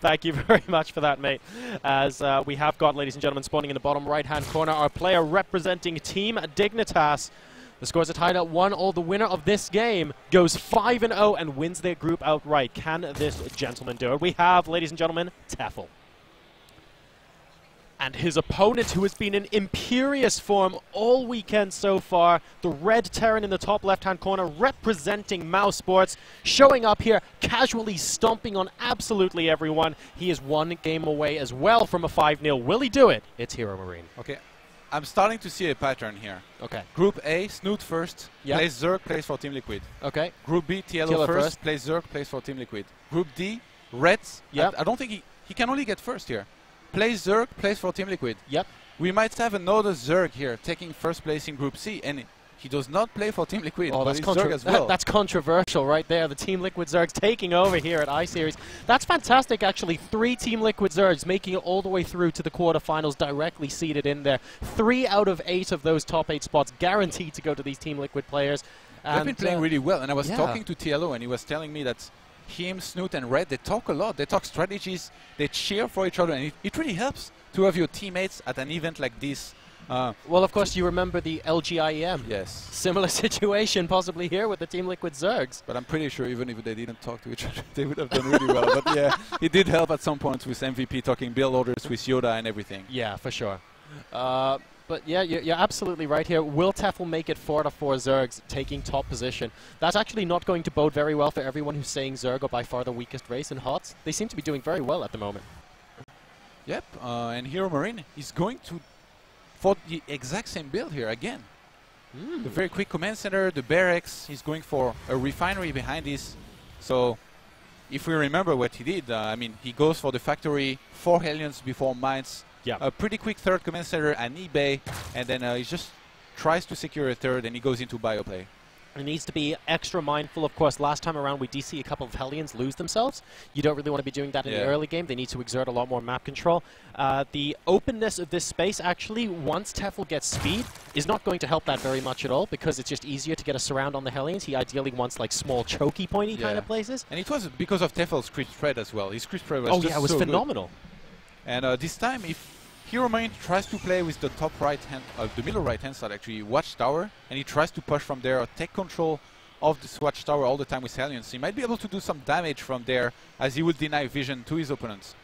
Thank you very much for that, mate. As we have got, ladies and gentlemen, spawning in the bottom right-hand corner, our player representing Team Dignitas. The scores are tied at 1-1. The winner of this game goes 5-0 and wins their group outright. Can this gentleman do it? We have, ladies and gentlemen, Tefel. And his opponent, who has been in imperious form all weekend so far, the Red Terran in the top left-hand corner, representing Mouse Sports, showing up here, casually stomping on absolutely everyone. He is one game away as well from a 5-0. Will he do it? It's HeroMarine. Okay, I'm starting to see a pattern here. Okay. Group A, Snoot first, plays Zerg, plays for Team Liquid. Okay. Group B, TLO first, plays Zerg, plays for Team Liquid. Group D, Reds. Yep. I don't think he can only get first here. Plays Zerg, plays for Team Liquid. Yep. We might have another Zerg here taking first place in Group C, and he does not play for Team Liquid. Oh, but he's Zerg as well. That's controversial right there. The Team Liquid Zergs taking over here at iSeries. That's fantastic, actually. 3 Team Liquid Zergs making it all the way through to the quarterfinals, directly seated in there. 3 out of 8 of those top 8 spots guaranteed to go to these Team Liquid players. They've been playing really well, and I was talking to TLO, and he was telling me that him, Snoot, and Red, they talk a lot. They talk strategies. They cheer for each other, and it really helps to have your teammates at an event like this. Well, of course, you remember the LGIEM. Yes. Similar situation possibly here with the Team Liquid Zergs. But I'm pretty sure even if they didn't talk to each other, they would have done really well. But yeah, it did help at some points with MVP talking build orders with Yoda and everything. Yeah, for sure. But yeah, you're absolutely right here. Will Tefel make it 4-4 Zergs, taking top position? That's actually not going to bode very well for everyone who's saying Zerg are by far the weakest race in HOTS. They seem to be doing very well at the moment. Yep, and HeroMarine is going to for the exact same build here again. The very quick command center, the barracks. He's going for a refinery behind this. So if we remember what he did, I mean, he goes for the factory, 4 Hellions before mines. Yeah. A pretty quick third command center, an eBay, and then he just tries to secure a third, and he goes into bioplay. It needs to be extra mindful. Of course, last time around we did see a couple of Hellions lose themselves. You don't really want to be doing that in the early game. They need to exert a lot more map control. The openness of this space, actually, once Tefel gets speed, is not going to help that very much at all, because it's just easier to get a surround on the Hellions. He ideally wants like small, choky, pointy kind of places. And it was because of Tefel's crit spread as well. His crit spread was it was phenomenal. Good. And this time, if HeroMarine tries to play with the top right hand, the middle right hand side actually, Watchtower, and he tries to push from there or take control of this Watchtower all the time with Hellions. He might be able to do some damage from there, as he would deny vision to his opponents.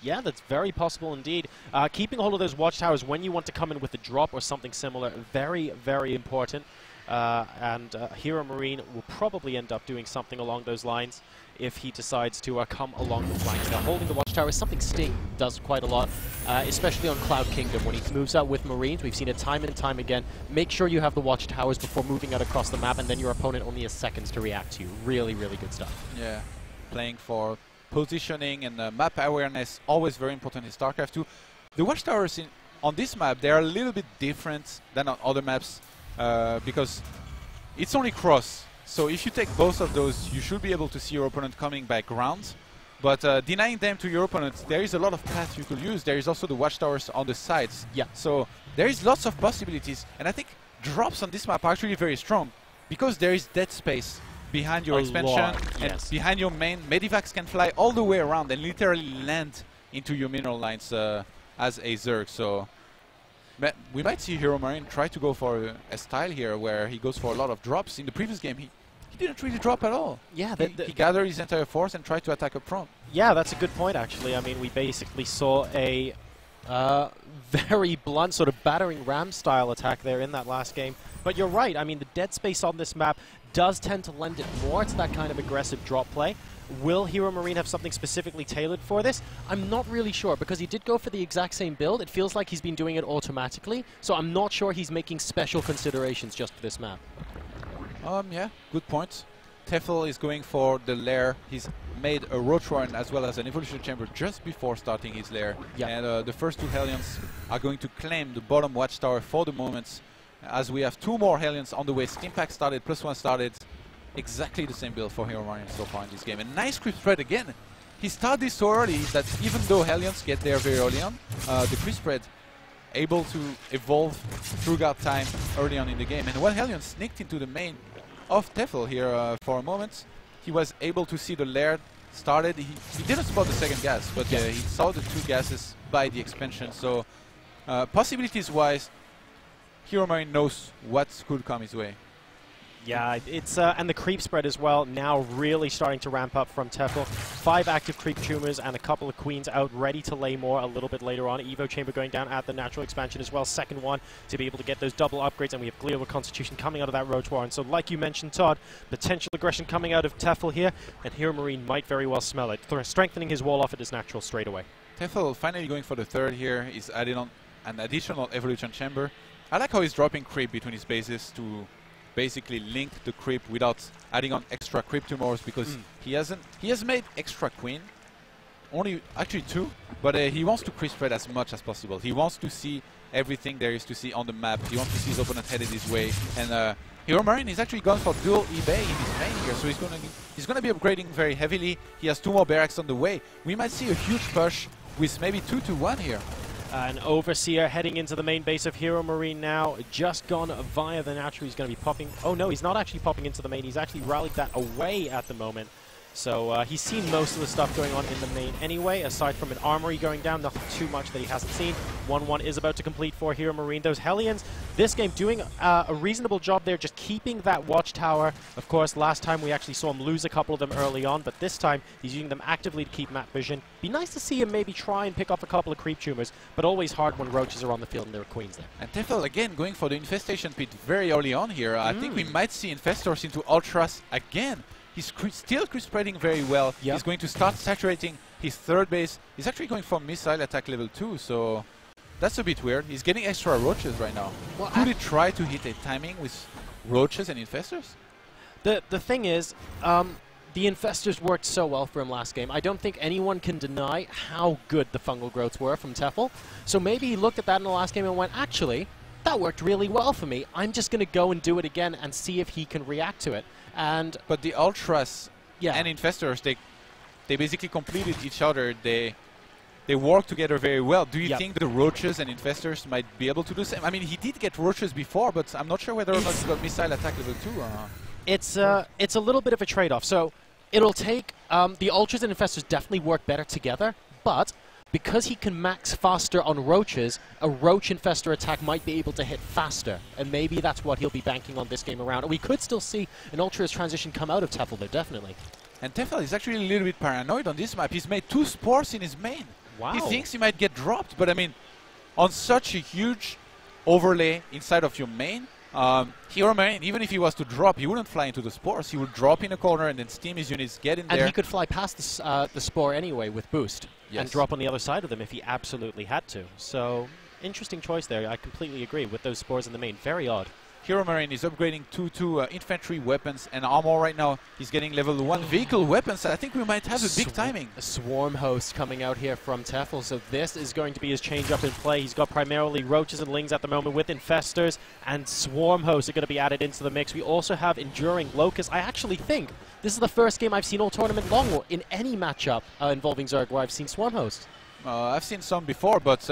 Yeah, that's very possible indeed. Keeping hold of those Watchtowers when you want to come in with a drop or something similar, very, very important. And HeroMarine will probably end up doing something along those lines if he decides to come along the flanks. Now, holding the Watchtower is something Sting does quite a lot, especially on Cloud Kingdom. When he moves out with Marines, we've seen it time and time again. Make sure you have the Watchtowers before moving out across the map, and then your opponent only has seconds to react to you. Really, really good stuff. Yeah, playing for positioning and map awareness, always very important in StarCraft 2. The Watchtowers on this map, they are a little bit different than on other maps because it's only cross. So if you take both of those, you should be able to see your opponent coming by ground. But denying them to your opponent, there is a lot of paths you could use. There is also the Watchtowers on the sides. Yeah. So there is lots of possibilities. And I think drops on this map are actually very strong because there is dead space behind your expansion and behind your main. Medivacs can fly all the way around and literally land into your mineral lines as a Zerg. So we might see HeroMarine try to go for a style here where he goes for a lot of drops. In the previous game, he didn't really drop at all. Yeah, he gathered his entire force and tried to attack up front. Yeah, that's a good point, actually. I mean, we basically saw a very blunt sort of battering ram style attack there in that last game. But you're right. I mean, the dead space on this map does tend to lend it more to that kind of aggressive drop play. Will HeroMarine have something specifically tailored for this? I'm not really sure, because he did go for the exact same build. It feels like he's been doing it automatically, so I'm not sure he's making special considerations just for this map. Yeah, good point. Tefel is going for the lair. He's made a Roach Warren as well as an Evolution Chamber just before starting his lair. Yep. And the first 2 Hellions are going to claim the bottom Watchtower for the moment, as we have 2 more Hellions on the way. Steam Pack started, +1 started. Exactly the same build for HeroMarine so far in this game. And nice crit spread again. He started this so early that even though Hellions get there very early on, the crit spread able to evolve throughout time early on in the game. And when Hellion sneaked into the main of Tefel here for a moment, he was able to see the lair started, he didn't spot the second gas, but he saw the two gases by the expansion. So possibilities-wise, HeroMarine knows what could come his way. Yeah, it's and the creep spread as well now really starting to ramp up from Tefel. 5 active creep tumors and a couple of queens out ready to lay more a little bit later on. Evo chamber going down at the natural expansion as well. Second one to be able to get those double upgrades, and we have Glio with Constitution coming out of that Roach Warren. So like you mentioned, Todd, potential aggression coming out of Tefel here, and HeroMarine might very well smell it. Strengthening his wall off at his natural straight away. Tefel finally going for the third here. He's adding on an additional evolution chamber. I like how he's dropping creep between his bases to basically link the creep without adding on extra creep tumors, because he has made extra queen, only actually 2, but he wants to creep spread as much as possible. He wants to see everything there is to see on the map. He wants to see his opponent headed his way, and HeroMarine is actually gone for dual eBay in his main here, so he's gonna be upgrading very heavily. He has 2 more barracks on the way. We might see a huge push with maybe 2-1 here. An Overseer heading into the main base of HeroMarine now, just gone via the natural. He's going to be popping. Oh no, he's not actually popping into the main. He's actually rallied that away at the moment. So he's seen most of the stuff going on in the main anyway, aside from an armory going down. Nothing too much that he hasn't seen. 1-1 is about to complete for HeroMarine. Those Hellions, this game doing a reasonable job there, just keeping that watchtower. Of course, last time we actually saw him lose a couple of them early on, but this time he's using them actively to keep map vision. Be nice to see him maybe try and pick off a couple of creep tumors, but always hard when roaches are on the field and there are queens there. And Tefel again going for the infestation pit very early on here. I think we might see infestors into ultras again. He's still creep spreading very well. Yep. He's going to start saturating his third base. He's actually going for missile attack level 2, so that's a bit weird. He's getting extra roaches right now. Well, could he try to hit a timing with roaches and infestors? The thing is, the infestors worked so well for him last game. I don't think anyone can deny how good the fungal growths were from Tefel. So maybe he looked at that in the last game and went, actually, that worked really well for me. I'm just going to go and do it again and see if he can react to it. But the ultras and infestors, they basically completed each other. They work together very well. Do you think the roaches and infestors might be able to do the same? I mean, he did get roaches before, but I'm not sure whether or not he got missile attack level 2. It's a little bit of a trade-off. So it'll take the ultras and infestors definitely work better together, but because he can max faster on roaches, a roach infestor attack might be able to hit faster, and maybe that's what he'll be banking on this game around. And we could still see an ultras transition come out of Tefel there, definitely. And Tefel is actually a little bit paranoid on this map. He's made 2 spores in his main. Wow. He thinks he might get dropped, but I mean, on such a huge overlay inside of your main, HeroMarine, even if he was to drop, he wouldn't fly into the spores. He would drop in a corner and then steam his units, get in there. And he could fly past the spore anyway with boost and drop on the other side of them if he absolutely had to. So, interesting choice there. I completely agree with those spores in the main. Very odd. HeroMarine is upgrading to infantry weapons and armor right now. He's getting level 1 vehicle weapons. I think we might have a big timing. A swarm host coming out here from Tefel, so this is going to be his change up in play. He's got primarily roaches and lings at the moment with infestors, and swarm hosts are going to be added into the mix. We also have enduring locusts. I actually think this is the first game I've seen all tournament long in any matchup involving Zerg where I've seen swarm hosts. I've seen some before, but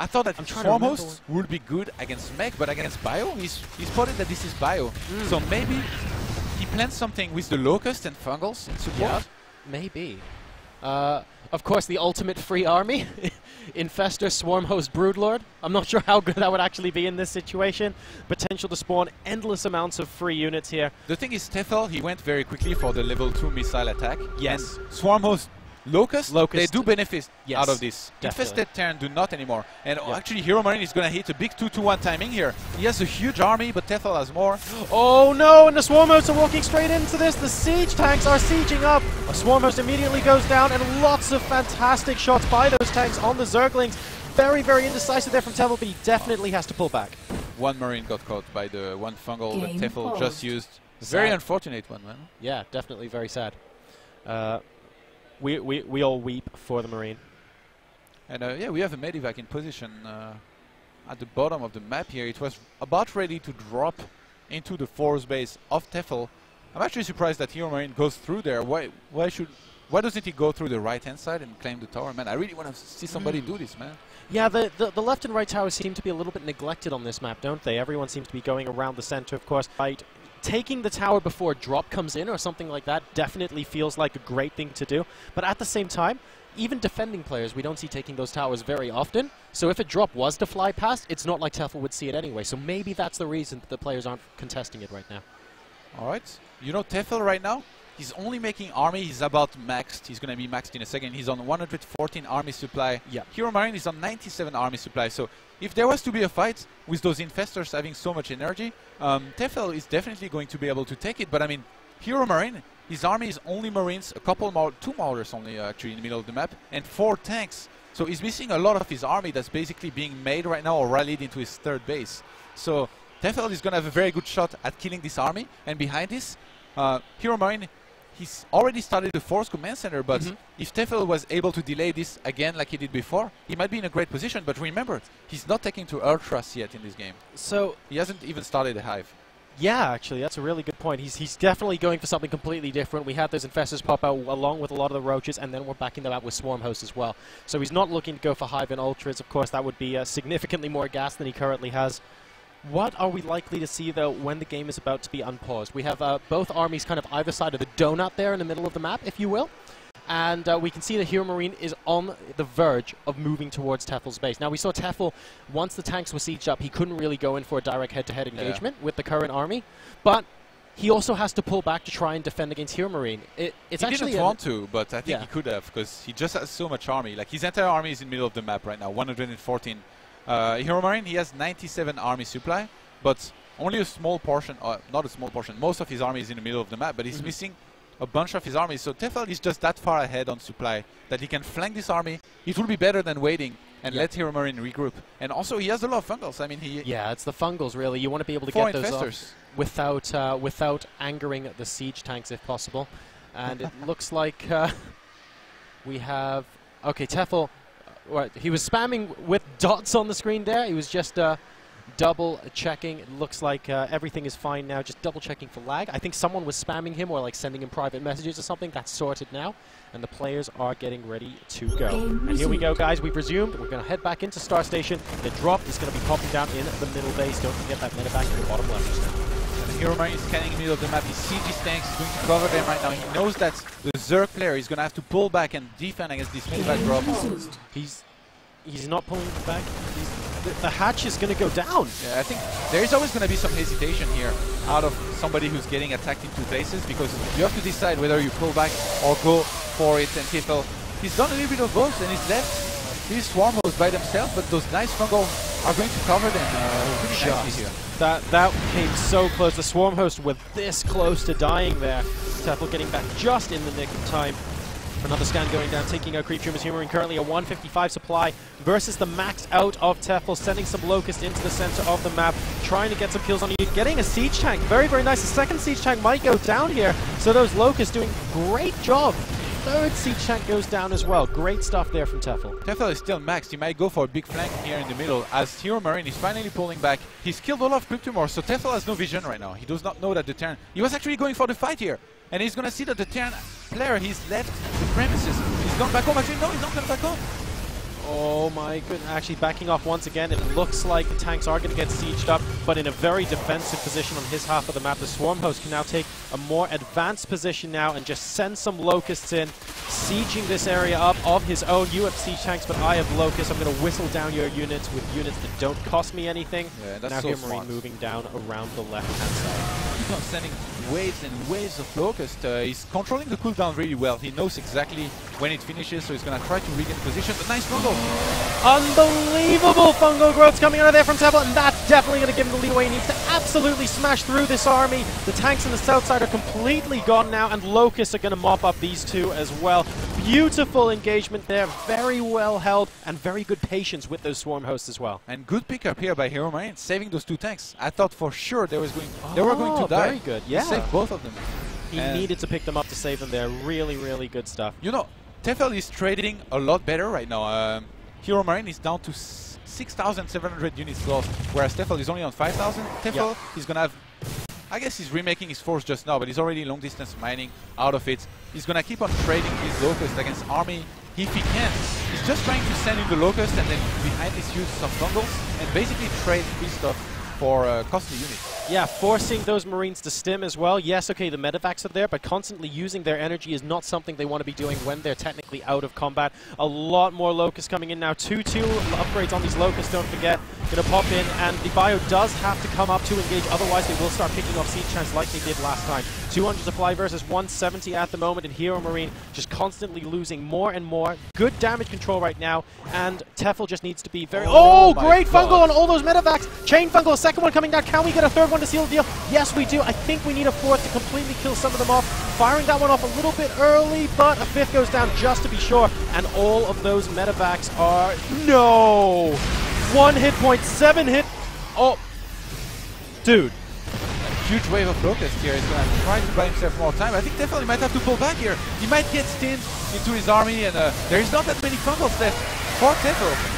I thought that swarm hosts would be good against mech, but against bio, he spotted that this is bio. So maybe he plans something with the locust and fungals in support. Yeah, maybe. Of course, the ultimate free army, Infestor, Swarm Host, Broodlord. I'm not sure how good that would actually be in this situation. Potential to spawn endless amounts of free units here. The thing is, Tefel, he went very quickly for the level 2 missile attack. Yes. And Swarm Host, Locust, they do benefit out of this. Definitely. Infested Terran do not anymore. And actually, HeroMarine is going to hit a big 2-1 timing here. He has a huge army, but Tefel has more. Oh no, and the Swarm Hosts are walking straight into this. The siege tanks are sieging up. A Swarm Host immediately goes down, and lots of fantastic shots by those tanks on the Zerglings. Very, very indecisive there from Tefel, but he definitely has to pull back. One Marine got caught by the one fungal that Tefel just used. Very unfortunate one, man. Yeah, definitely very sad. We all weep for the Marine. And yeah, we have a Medivac in position at the bottom of the map here. It was about ready to drop into the force base of Tefel. I'm actually surprised that HeroMarine goes through there. Why doesn't he go through the right-hand side and claim the tower? Man, I really want to see somebody do this, man. Yeah, the left and right towers seem to be a little bit neglected on this map, don't they? Everyone seems to be going around the center, of course. Right, taking the tower before a drop comes in or something like that definitely feels like a great thing to do. But at the same time, even defending players, we don't see taking those towers very often. So if a drop was to fly past, it's not like Tefel would see it anyway. So maybe that's the reason that the players aren't contesting it right now. All right. You know, Tefel right now, he's only making army. He's about maxed. He's going to be maxed in a second. He's on 114 army supply. Yeah. HeroMarine is on 97 army supply. So if there was to be a fight with those infestors having so much energy, Tefel is definitely going to be able to take it. But I mean, HeroMarine, his army is only Marines, a couple more, 2 Maulers only actually in the middle of the map, and 4 tanks. So he's missing a lot of his army that's basically being made right now or rallied into his 3rd base. So Tefel is going to have a very good shot at killing this army. And behind this, HeroMarine, he's already started the Force Command Center, but if Tefel was able to delay this again like he did before, he might be in a great position. But remember, he's not taking to Ultras yet in this game. So he hasn't even started a Hive. Yeah, actually, that's a really good point. He's definitely going for something completely different. We had those Infestors pop out along with a lot of the Roaches, and then we're backing them out with Swarm Hosts as well. So he's not looking to go for Hive and Ultras. Of course, that would be significantly more gas than he currently has. What are we likely to see, though, when the game is about to be unpaused? We have both armies kind of either side of the donut there in the middle of the map, if you will. And we can see that HeroMarine is on the verge of moving towards Tefel's base. Now, we saw Tefel, once the tanks were sieged up, he couldn't really go in for a direct head-to-head engagement with the current army. But he also has to pull back to try and defend against HeroMarine. He didn't want to, but I think he could have, because he just has so much army. Like, his entire army is in the middle of the map right now, 114. HeroMarine, he has 97 army supply, but only a small portion, not a small portion, most of his army is in the middle of the map, but he's missing a bunch of his army. So Tefel is just that far ahead on supply that he can flank this army. It will be better than waiting and let HeroMarine regroup. And also, he has a lot of fungals. I mean, yeah, it's the fungals, really. You want to be able to get those off without angering the siege tanks, if possible. And it looks like we have... Okay, Tefel... Right, he was spamming with dots on the screen there. He was just double checking. It looks like everything is fine now. Just double checking for lag. I think someone was spamming him or like sending him private messages or something. That's sorted now, and the players are getting ready to go. And here we go, guys. We've resumed. We're going to head back into Star Station. The drop is going to be popping down in the middle base. Don't forget that medevac in the bottom left just now. HeroMarine is scanning the middle of the map. He sees his tanks. He's going to cover them right now. He knows that the Zerg player is going to have to pull back and defend against this medevac drop. He's not pulling back. The hatch is going to go down. Yeah, I think there is always going to be some hesitation here out of somebody who's getting attacked in 2 places, because you have to decide whether you pull back or go for it. And Tefel, he's done a little bit of both, and he's left these Swarm Hosts by themselves, but those nice fungals are going to cover them pretty nicely here. That came so close. The Swarm Host were this close to dying there. Tefel getting back just in the nick of time. Another scan going down, taking out Creep Tumors. HeroMarine currently a 155 supply versus the max out of Tefel, sending some Locust into the center of the map, trying to get some kills on you. Getting a Siege Tank, very, very nice. The second Siege Tank might go down here, so those Locusts doing great job. Third Siege Tank goes down as well. Great stuff there from Tefel. Tefel is still maxed. He might go for a big flank here in the middle as HeroMarine is finally pulling back. He's killed all of Creep Tumors, so Tefel has no vision right now. He does not know that the Terran... He was actually going for the fight here. And he's going to see that the Terran player, he's left the premises. He's gone back home. Actually, no, he's not going back home. Oh my goodness, actually backing off once again. It looks like the tanks are going to get sieged up, but in a very defensive position on his half of the map. The Swarm Host can now take a more advanced position now and just send some Locusts in, sieging this area up of his own. You have siege tanks, but I have Locusts. I'm going to whistle down your units with units that don't cost me anything. Yeah, that's now so HeroMarine moving down around the left-hand side. He's not sending waves and waves of Locust. He's controlling the cooldown really well. He knows exactly when it finishes, so he's going to try to regain position. But nice fungal. Unbelievable fungal growths coming out of there from Tefel, and that's definitely going to give him the lead away. He needs to absolutely smash through this army. The tanks on the south side are completely gone now, and Locusts are going to mop up these two as well. Beautiful engagement there, very well held, and very good patience with those Swarm Hosts as well. And good pickup here by HeroMarine, saving those 2 tanks. I thought for sure they were going to die. Very good, yeah. He saved both of them. He needed to pick them up to save them there. Really, really good stuff. You know, Tefel is trading a lot better right now. HeroMarine is down to 6,700 units lost, whereas Tefel is only on 5,000. Tefel is going to have... I guess he's remaking his force just now, but he's already long distance mining out of it. He's going to keep on trading these Locusts against army if he can. He's just trying to send in the Locusts and then behind this use some fungals and basically trade free stuff for costly units. Yeah, forcing those Marines to stim as well. Yes, okay, the medevacs are there, but constantly using their energy is not something they want to be doing when they're technically out of combat. A lot more Locusts coming in now. 2-2 upgrades on these Locusts, don't forget. Gonna pop in, and the Bio does have to come up to engage, otherwise they will start picking off siege tanks like they did last time. 200 supply versus 170 at the moment, and HeroMarine just constantly losing more and more. Good damage control right now, and Tefel just needs to be very... Oh, great fungal on all those medevacs! Chain fungal, a second one coming down. Can we get a third one to seal the deal? Yes, we do. I think we need a fourth to completely kill some of them off. Firing that one off a little bit early, but a fifth goes down just to be sure, and all of those medevacs are... No! 1 hit point, 7 hit... Oh! Dude. Huge wave of Locusts here. He's going to try to buy himself more time. I think definitely might have to pull back here. He might get stinned into his army, and there is not that many fungals left for Tefel.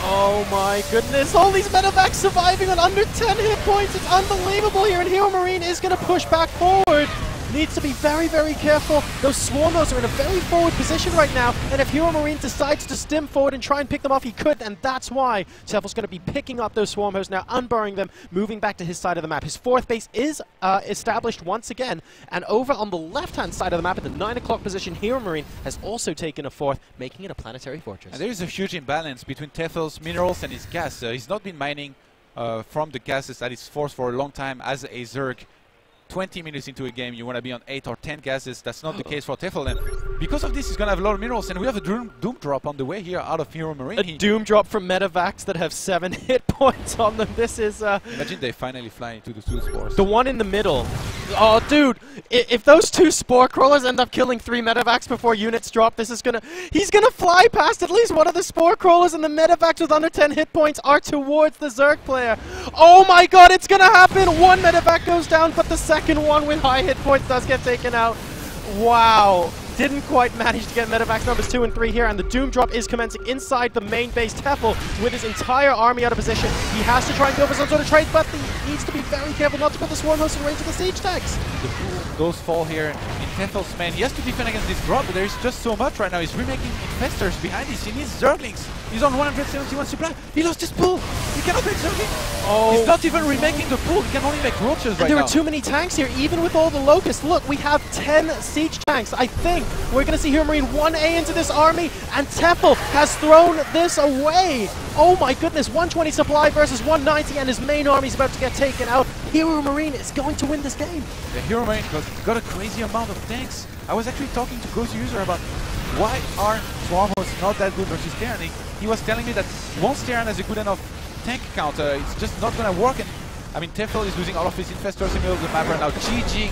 Oh my goodness, all these medevacs surviving on under 10 hit points. It's unbelievable here, and HeroMarine is going to push back forward. Needs to be very, very careful. Those Swarmos are in a very forward position right now, and if HeroMarine decides to stim forward and try and pick them off, he could, and that's why Tefel's going to be picking up those Swarmos now, unburring them, moving back to his side of the map. His fourth base is established once again, and over on the left-hand side of the map at the 9 o'clock position, HeroMarine has also taken a fourth, making it a planetary fortress. And there is a huge imbalance between Tefel's minerals and his gas. He's not been mining from the gases that he's forced for a long time as a Zerg. 20 minutes into a game, you want to be on 8 or 10 gases. That's not the case for Tefel, and because of this, he's going to have a lot of minerals, and we have a doom drop on the way here out of HeroMarine. A doom drop from medevacs that have 7 hit points on them. This is... Imagine they finally fly into the 2 spores. The one in the middle. Oh, dude, if those 2 spore crawlers end up killing 3 medevacs before units drop, this is gonna... He's gonna fly past at least one of the spore crawlers, and the medevacs with under 10 hit points are towards the Zerg player. Oh my god, it's gonna happen! One medevac goes down, but the second one with high hit points does get taken out. Wow. Didn't quite manage to get medevacs numbers 2 and 3 here, and the doom drop is commencing inside the main base. Tefel with his entire army out of position. He has to try and go for some sort of trade, but he needs to be very careful not to put the swarm host in range of the siege tanks. Those fall here in Tefel's man. He has to defend against this drop, but there's just so much right now. He's remaking infestors behind this. He needs Zerglings. He's on 171 supply. He lost his pool. He cannot make Zerglings. Oh. He's not even remaking the pool. He can only make roaches right now. There are too many tanks here, even with all the Locusts. Look, we have 10 siege tanks. I think we're going to see HeroMarine 1A into this army, and Tefel has thrown this away. Oh my goodness, 120 supply versus 190, and his main army is about to get taken out. HeroMarine is going to win this game. The HeroMarine got a crazy amount of tanks. I was actually talking to Ghost User about why are Swarmos not that good versus Terran. He was telling me that once Terran has a good enough tank count, it's just not going to work. And I mean, Tefel is losing all of his infestors in the middle of the map right now. GG.